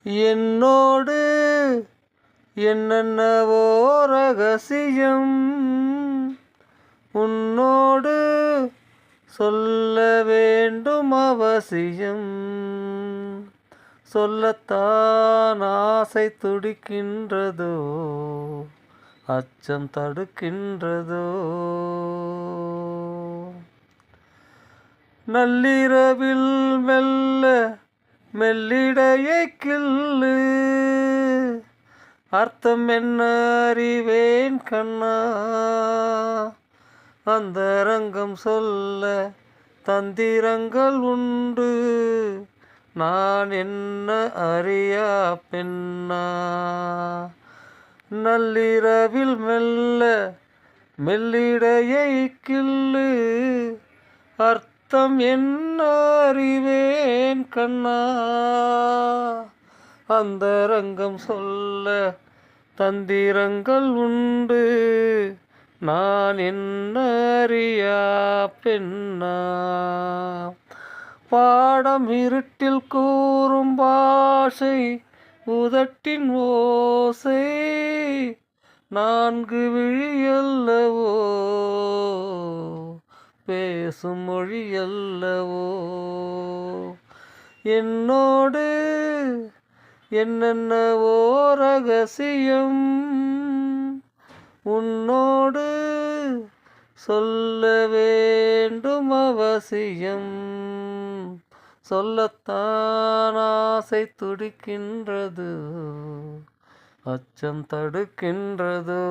என்னோடு என்னென்னவோ ரகசியம் உன்னோடு சொல்ல வேண்டும் அவசியம். சொல்லத்தான் ஆசை துடிக்கின்றதோ, அச்சம் தடுக்கின்றதோ. நள்ளிரவில் மெல்ல மெல்லிடையை கிள்ளு, அர்த்தம் என்ன அறிவேன் கண்ணா. அந்தரங்கம் சொல்ல தந்திரங்கள் உண்டு, நான் என்ன அறியா பெண்ணா. நள்ளிரவில் மெல்ல மெல்லிடையை கிள்ளு, அர்த்தம் என்ன அறிவேன் கண்ணா. அந்தரங்கம் சொல்ல தந்திரங்கள் உண்டு, நான் என்ன அறியா பெண்ணா. பாடம் இருட்டில் கூறும் பாஷை உதட்டின் ஓசை, நான்கு விழியல்லவோ பேசும் மொழியல்லவோ. என்னோடு என்னென்னவோ ரகசியம் உன்னோடு சொல்ல வேண்டும் அவசியம். சொல்லத்தான் ஆசை துடிக்கின்றது, அச்சம் தடுக்கின்றதோ.